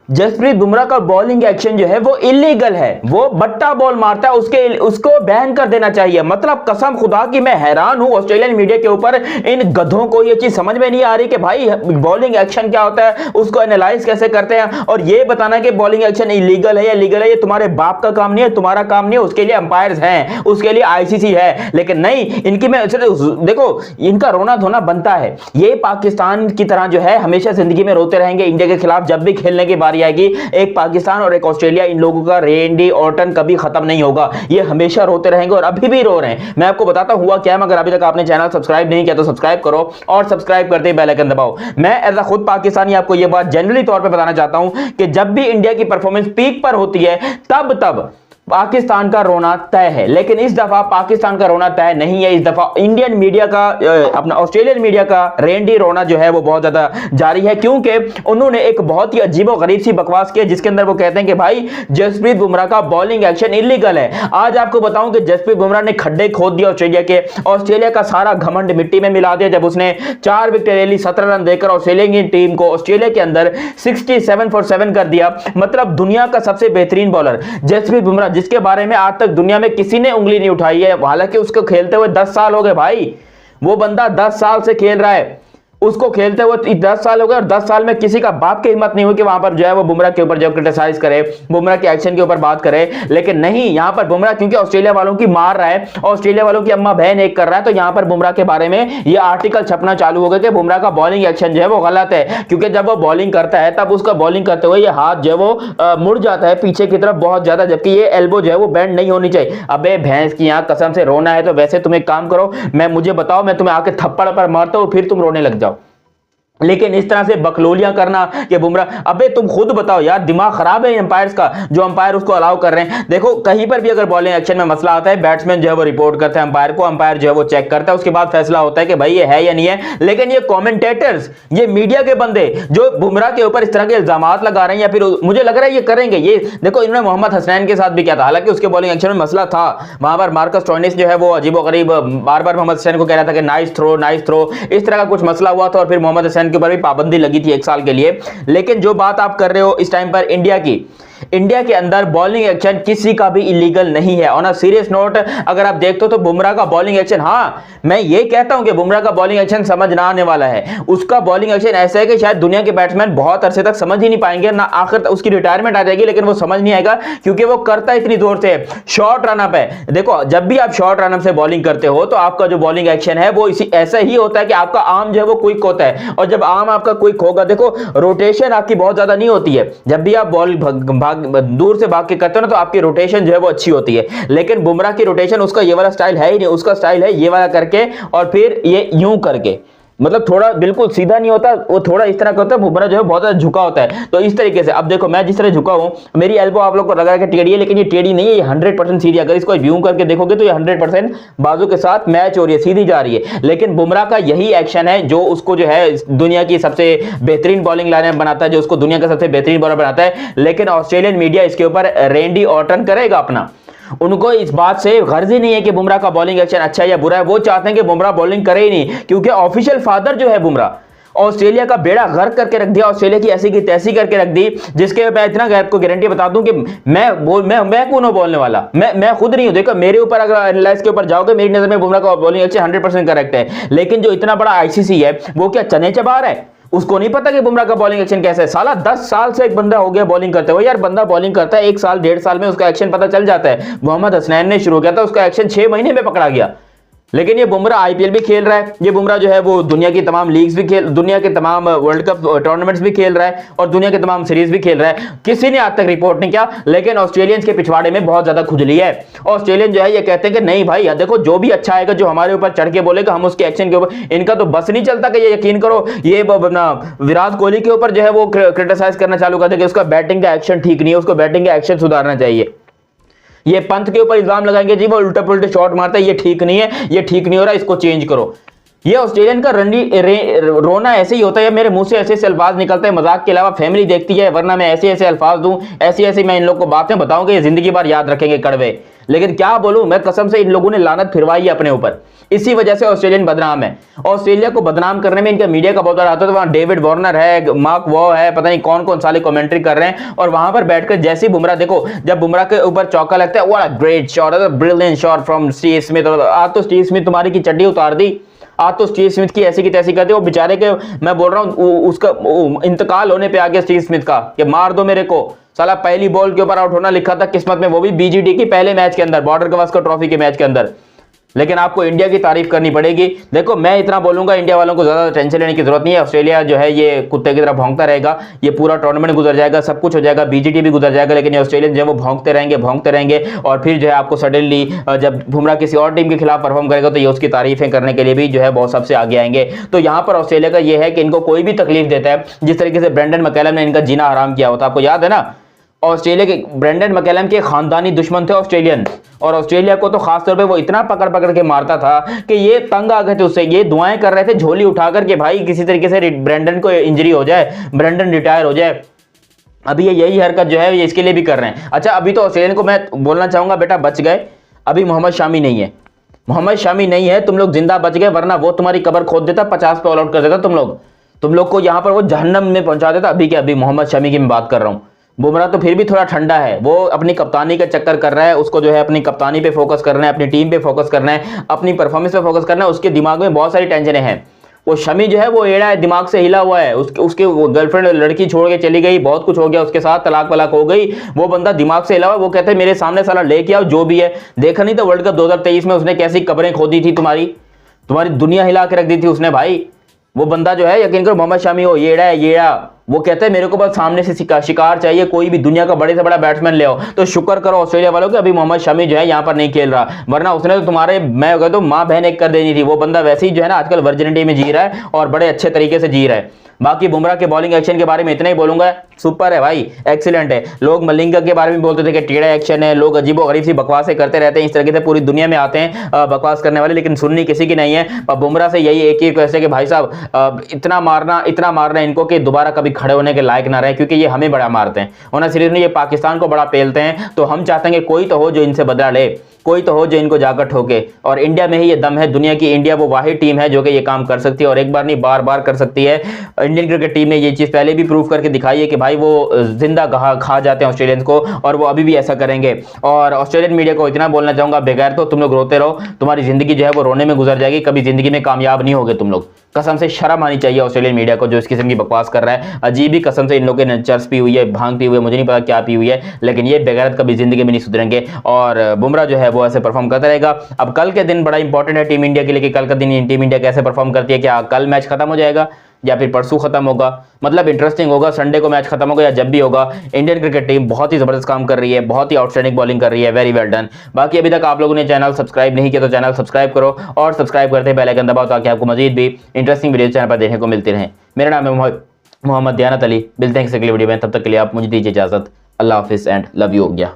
जसप्रीत बुमराह का bowling action जो है वो इलीगल है, वो बट्टा बॉल मारता है, उसको बैन कर देना चाहिए। मतलब कसम खुदा की मैं हैरान हूं ऑस्ट्रेलियन मीडिया के ऊपर। इन गधों को ये चीज समझ में नहीं आ रही कि भाई बॉलिंग एक्शन क्या होता है, उसको एनालाइज कैसे करते हैं। और ये बताना कि बॉलिंग एक्शन इलीगल है या लीगल है, ये तुम्हारे बाप का काम नहीं है, तुम्हारा काम नहीं है, उसके लिए अंपायर्स हैं, उसके लिए आईसीसी है। लेकिन नहीं, इनकी मैं देखो इनका रोना धोना बनता है। ये पाकिस्तान की तरह जो है हमेशा जिंदगी में रोते रहेंगे इंडिया के खिलाफ। जब भी खेलने की बारी आएगी, एक पाकिस्तान और एक ऑस्ट्रेलिया, इन लोगों का रेंडी ऑर्टन कभी खत्म नहीं होगा। ये हमेशा रोते रहेंगे और अभी भी रो रहे हैं। मैं आपको बताता हुआ क्या है, मगर अभी तक आपने चैनल सब्सक्राइब नहीं किया तो सब्सक्राइब करो और सब्सक्राइब करते ही बेल आइकन दबाओ। मैं एज अ खुद पाकिस्तानी आपको यह बात जनरली तौर पे बताना चाहता हूं कि जब भी इंडिया की परफॉर्मेंस पीक पर होती है तब पाकिस्तान का रोना तय है। लेकिन इस दफा पाकिस्तान का रोना तय नहीं है। इस दफा इंडियन मीडिया का, अपना ऑस्ट्रेलियन मीडिया का रेंडी रोना जो है वो बहुत ज्यादा जारी है, क्योंकि उन्होंने एक बहुत ही अजीबोगरीब सी बकवास की है जिसके अंदर वो कहते हैं कि भाई जसप्रीत बुमराह का बॉलिंग एक्शन इलीगल है। आज आपको बताऊं कि जसप्रीत बुमराह ने खड्डे खोद दिया ऑस्ट्रेलिया के। ऑस्ट्रेलिया का सारा घमंड मिट्टी में मिला दिया जब उसने 4 विकेट ले ली, 17 रन देकर ऑस्ट्रेलिया की टीम को ऑस्ट्रेलिया के अंदर 67 for 7 कर दिया। मतलब दुनिया का सबसे बेहतरीन बॉलर जसप्रीत बुमराह, जिसके बारे में आज तक दुनिया में किसी ने उंगली नहीं उठाई है। हालांकि उसको खेलते हुए 10 साल हो गए भाई, वो बंदा 10 साल से खेल रहा है, उसको खेलते हुए 10 साल हो गए और 10 साल में किसी का बाप की हिम्मत नहीं हुई कि वहां पर जो है वो बुमराह के ऊपर जो क्रिटिसाइज करे, बुमराह के एक्शन के ऊपर बात करे। लेकिन नहीं, यहां पर बुमराह क्योंकि ऑस्ट्रेलिया वालों की मार रहा है, ऑस्ट्रेलिया वालों की अम्मा बहन एक कर रहा है, तो यहां पर बुमराह के बारे में ये आर्टिकल छपना चालू हो गया कि बुमराह का बॉलिंग एक्शन जो है वो गलत है। क्योंकि जब वो बॉलिंग करता है तब उसका बॉलिंग करते हुए ये हाथ जो है वो मुड़ जाता है पीछे की तरफ बहुत ज्यादा, जबकि ये एल्बो जो है वो बेंड नहीं होनी चाहिए। अबे भैंस की यहां कसम से रोना है तो वैसे तुम एक काम करो, मुझे बताओ, मैं तुम्हें आके थप्पड़ पर मारता हूं फिर तुम रोने लग जाओ। लेकिन इस तरह से बकलोलियां करना कि बुमराह, अबे तुम खुद बताओ यार, दिमाग खराब है अंपायर्स का, जो अंपायर उसको अलाउ कर रहे हैं। देखो कहीं पर भी अगर बॉलिंग एक्शन में मसला आता है, बैट्समैन जो है वो रिपोर्ट करते हैं अंपायर को, अंपायर जो है वो चेक करता है, उसके बाद फैसला होता है कि भाई ये है या नहीं है। लेकिन ये कमेंटेटर्स, ये मीडिया के बंदे जो बुमराह के ऊपर इस तरह के इल्जामात लगा रहे हैं, या फिर मुझे लग रहा है ये करेंगे। ये देखो इन्होंने मोहम्मद हसनैन के साथ भी किया था, हालांकि उसके बॉलिंग एक्शन में मसला था। वहां पर मार्कस स्टोइनिस जो है वो अजीबोगरीब बार बार मोहम्मद हसनैन को कह रहा था कि नाइस थ्रो, इस तरह का कुछ मसला हुआ था और फिर मोहम्मद हसनैन के ऊपर भी पाबंदी लगी थी 1 साल के लिए। लेकिन जो बात आप कर रहे हो इस टाइम पर इंडिया के अंदर बॉलिंग एक्शन किसी का भी इलीगल नहीं है। ऑन अ सीरियस नोट अगर आप देखते हो तो बुमराह का बॉलिंग एक्शन, हाँ मैं ये कहता हूं कि बुमराह का बॉलिंग एक्शन समझ ना आने वाला है। उसका बॉलिंग एक्शन ऐसा है कि शायद दुनिया के बैट्समैन बहुत अरसे तक समझ ही नहीं पाएंगे, ना आखिर उसकी रिटायरमेंट आ जाएगी लेकिन वो समझ नहीं आएगा, क्योंकि वो करता इतनी जोर से शॉर्ट रनअप है। देखो जब भी आप शॉर्ट रनअप से बॉलिंग करते हो तो आपका जो बॉलिंग एक्शन है वो इसी ऐसा ही होता है कि आपका आर्म जो है वो क्विक होता है, और जब आर्म आपका क्विक होगा, देखो रोटेशन आपकी बहुत ज्यादा नहीं होती है। जब भी आप बॉल दूर से भाग के करते हो ना तो आपकी रोटेशन जो है वो अच्छी होती है। लेकिन बुमराह की रोटेशन, उसका ये वाला स्टाइल है ही नहीं, उसका स्टाइल है ये वाला करके और फिर ये यूं करके, मतलब थोड़ा बिल्कुल सीधा नहीं होता, वो थोड़ा इस तरह का होता है। बुमराह जो है बहुत ज्यादा झुका होता है, तो इस तरीके से अब देखो मैं जिस तरह झुका हूं, मेरी एल्बो आप लोग को लगा कि टेढ़ी है, लेकिन ये टेढ़ी नहीं है, ये 100% सीधी। अगर इसको व्यू करके देखोगे तो ये 100% बाजू के साथ मैच हो रही है, सीधी जा रही है। लेकिन बुमराह का यही एक्शन है जो उसको जो है दुनिया की सबसे बेहतरीन बॉलिंग लाइनअप बनाता है, जो उसको दुनिया का सबसे बेहतरीन बॉलर बनाता है। लेकिन ऑस्ट्रेलियन मीडिया इसके ऊपर रेंडी ऑर्टन करेगा अपना। उनको इस बात से गर्ज ही नहीं है कि बुमराह का बॉलिंग एक्शन अच्छा है या बुरा है। वो चाहते हैं कि बुमराह बॉलिंग करे ही नहीं, क्योंकि ऑफिशियल फादर जो है बुमराह, ऑस्ट्रेलिया का बेड़ा गर्क करके रख दिया, ऑस्ट्रेलिया की ऐसी की तैसी करके रख दी, जिसके मैं इतना आपको गारंटी बता दूं कि मैं कौन हूं बोलने वाला, मैं खुद नहीं हूं। देखो मेरे ऊपर अगर एनालाइज के ऊपर जाओगे, मेरी नजर में बुमराह का बॉलिंग एक्शन 100% करेक्ट है। लेकिन जो इतना बड़ा आईसीसी है वो क्या चने चबा रहा है? उसको नहीं पता कि बुमराह का बॉलिंग एक्शन कैसा है। साला 10 साल से एक बंदा हो गया बॉलिंग करते हुए। यार बंदा बॉलिंग करता है 1 साल 1.5 साल में उसका एक्शन पता चल जाता है। मोहम्मद हसनैन ने शुरू किया था, उसका एक्शन 6 महीने में पकड़ा गया। लेकिन ये बुमराह आईपीएल भी खेल रहा है, ये बुमराह जो है वो दुनिया की तमाम लीग्स भी दुनिया के तमाम वर्ल्ड कप टूर्नामेंट्स भी खेल रहा है और दुनिया के तमाम सीरीज भी खेल रहा है। किसी ने आज तक रिपोर्ट नहीं किया, लेकिन ऑस्ट्रेलियंस के पिछवाड़े में बहुत ज्यादा खुजली है। ऑस्ट्रेलियन जो है ये कहते हैं कि नहीं भाई, देखो जो भी अच्छा आएगा, जो हमारे ऊपर चढ़ के बोलेगा, हम उसके एक्शन के ऊपर, इनका तो बस नहीं चलता कि ये यकीन करो ये विराट कोहली के ऊपर जो है वो क्रिटिसाइज करना चालू कर देंगे, उसका बैटिंग का एक्शन ठीक नहीं है, उसको बैटिंग का एक्शन सुधारना चाहिए। ये पंत के ऊपर इल्जाम लगाएंगे जी वो उल्टे पुल्टे शॉट मारता है, ये ठीक नहीं है, ये ठीक नहीं हो रहा, इसको चेंज करो। ये ऑस्ट्रेलियन का रोना ऐसे ही होता है, मेरे मुंह से ऐसे ऐसे अल्फाज निकलते हैं, मजाक के अलावा फैमिली देखती है, वरना मैं ऐसे ऐसे अल्फाज दूं, ऐसी ऐसी मैं इन लोग को बातें बताऊं कि ये जिंदगी भर याद रखेंगे कड़वे। लेकिन क्या बोलूं मैं, कसम से इन लोगों ने लानत फिरवाई है अपने ऊपर, इसी वजह से ऑस्ट्रेलियन बदनाम है। ऑस्ट्रेलिया को बदनाम करने में इनका मीडिया का बहुत बड़ा हाथ है। तो वहां डेविड वार्नर है, मार्क वॉ है, पता नहीं कौन कौन साले कमेंट्री कर रहे हैं, और वहां पर बैठकर जैसे ही बुमराह, देखो जब बुमराह के ऊपर चौका लगता है, what a great shot, brilliant shot from Steve Smith. आज तो स्टीव स्मिथ तुम्हारी की चड्डी उतार दी, आज तो स्टीव स्मिथ की ऐसी की तैसी कर दी। वो बेचारे के, मैं बोल रहा हूं उसका इंतकाल होने पे आ गया स्टीव स्मिथ का, कि मार दो मेरे को, साला पहली बॉल के ऊपर आउट होना लिखा था किस्मत में, वो भी बीजीडी की पहले मैच के अंदर, बॉर्डर गवास्कर ट्रॉफी के मैच के अंदर। लेकिन आपको इंडिया की तारीफ करनी पड़ेगी। देखो मैं इतना बोलूंगा, इंडिया वालों को ज्यादा टेंशन लेने की जरूरत नहीं है। ऑस्ट्रेलिया जो है ये कुत्ते की तरह भौंकता रहेगा, ये पूरा टूर्नामेंट गुजर जाएगा, सब कुछ हो जाएगा, बीजीटी भी गुजर जाएगा, लेकिन ऑस्ट्रेलियन जो है वो भौंकते रहेंगे, और फिर जो है आपको सडनली जब बुमराह किसी और टीम के खिलाफ परफॉर्म करेगा तो ये उसकी तारीफें करने के लिए भी जो है बहुत सबसे आगे आएंगे। तो यहाँ पर ऑस्ट्रेलिया का ये है कि इनको कोई भी तकलीफ देता है, जिस तरीके से ब्रेंडन मैकलम ने इनका जीना हराम किया होता, आपको याद है ना। ऑस्ट्रेलिया के ब्रेंडन मैकलम के खानदानी दुश्मन थे ऑस्ट्रेलियन, और ऑस्ट्रेलिया को तो खासतौर पे वो इतना पकड़ पकड़ के मारता था कि ये तंग आ गए थे उससे, ये दुआएं कर रहे थे झोली उठाकर के भाई किसी तरीके से ब्रेंडन को इंजरी हो जाए, ब्रेंडन रिटायर हो जाए। अभी ये यही हरकत जो है ये इसके लिए भी कर रहे हैं। अच्छा अभी तो ऑस्ट्रेलियन को मैं बोलना चाहूंगा, बेटा बच गए, अभी मोहम्मद शामी नहीं है, मोहम्मद शामी नहीं है, तुम लोग जिंदा बच गए, वरना वो तुम्हारी कबर खोद देता, 50 पे ऑल आउट कर देता तुम लोग को यहां पर वो जहन्नम में पहुंचा देता। अभी क्या, अभी मोहम्मद शामी की मैं बात कर रहा हूं। बुमराह तो फिर भी थोड़ा ठंडा है, वो अपनी कप्तानी का चक्कर कर रहा है, उसको जो है अपनी कप्तानी पे फोकस करना है, अपनी टीम पे फोकस करना है, अपनी परफॉर्मेंस पे फोकस करना है, उसके दिमाग में बहुत सारी टेंशनें हैं। वो शमी जो है वो एड़ा है, दिमाग से हिला हुआ है, उसके गर्लफ्रेंड लड़की छोड़ के चली गई, बहुत कुछ हो गया उसके साथ, तलाक वलाक हो गई, वो बंदा दिमाग से हिला हुआ है। वो कहते हैं मेरे सामने साला लेके आओ जो भी है। देखा नहीं था वर्ल्ड कप 2023 में उसने कैसी कब्रें खोदी थी, तुम्हारी दुनिया हिला के रख दी थी उसने भाई। वो बंदा जो है, यकीन करो मोहम्मद शामी हो, येड़ा है येड़ा, वो कहते हैं मेरे को बस सामने से शिकार चाहिए, कोई भी दुनिया का बड़े से बड़ा बैट्समैन ले आओ। तो शुक्र करो ऑस्ट्रेलिया वालों के अभी मोहम्मद शमी जो है यहाँ पर नहीं खेल रहा, वरना उसने तो तुम्हारे, मैं कहता हूं मां बहन एक कर देनी थी। वो बंदा वैसे ही जो है ना आजकल वर्जिनिटी में जी रहा है, और बड़े अच्छे तरीके से जी रहा है। बाकी बुमराह के बॉलिंग एक्शन के बारे में इतना ही बोलूंगा, सुपर है भाई, एक्सीलेंट है। लोग मलिंगा के बारे में बोलते थे कि टेढ़ा एक्शन है, लोग अजीबो गरीब सी बकवासें करते रहते हैं, इस तरीके से पूरी दुनिया में आते हैं बकवास करने वाले, लेकिन सुननी किसी की नहीं है। पर बुमराह से यही एक ही कैसे कि भाई साहब इतना मारना इनको कि दोबारा कभी खड़े होने के लायक ना रहे, क्योंकि ये हमें बड़ा मारते हैं, उन्हें सीरीज में ये पाकिस्तान को बड़ा पेलते हैं। तो हम चाहते हैं कि कोई तो हो जो इनसे बदला ले, कोई तो हो जो इनको जाकर ठोके, और इंडिया में ही ये दम है, दुनिया की इंडिया वो वाहिद टीम है जो कि ये काम कर सकती है, और एक बार नहीं बार बार कर सकती है। इंडियन क्रिकेट टीम ने ये चीज पहले भी प्रूव करके दिखाई है कि भाई वो जिंदा खा जाते हैं ऑस्ट्रेलियंस को, और वो अभी भी ऐसा करेंगे। और ऑस्ट्रेलियन मीडिया को इतना बोलना चाहूंगा, बगैर तो तुम लोग रोते रहो, तुम्हारी जिंदगी जो है वो रोने में गुजर जाएगी, कभी जिंदगी में कामयाब नहीं होगे तुम लोग। कसम से शर्म आनी चाहिए ऑस्ट्रेलियन मीडिया को जो इस किस्म की बकवास कर रहा है। अजीब ही कसम से इन लोगों ने चर्स पी हुई है, भांग पी हुई है, मुझे नहीं पता क्या पी हुई है, लेकिन ये बगैरत कभी जिंदगी में नहीं सुधरेंगे। और बुमराह जो है वो ऐसे परफॉर्म करता रहेगा। अब कल के दिन बड़ा इंपॉर्टेंट है टीम इंडिया के लिए कि कल का दिन टीम इंडिया कैसे परफॉर्म करती है, क्या कल मैच खत्म हो जाएगा या फिर परसों खत्म होगा, मतलब इंटरेस्टिंग होगा। संडे को मैच खत्म होगा या जब भी होगा, इंडियन क्रिकेट टीम बहुत ही जबरदस्त काम कर रही है, बहुत ही आउटस्टैंडिंग बॉलिंग कर रही है, वेरी वेल डन। बाकी अभी तक आप लोगों ने चैनल सब्सक्राइब नहीं किया तो चैनल सब्सक्राइब करो, और सब्सक्राइब करते बेल आइकन दबाओ ताकि आपको मजीद भी इंटरेस्टिंग वीडियो चैनल पर देखने को मिलती रहे। मेरा नाम है मोहम्मद दियानत अली, मिलते हैं किसी अगली वीडियो में, तब तक के लिए आप मुझे दीजिए इजाजत। अल्लाह हाफिज़ एंड लव यू हो गया।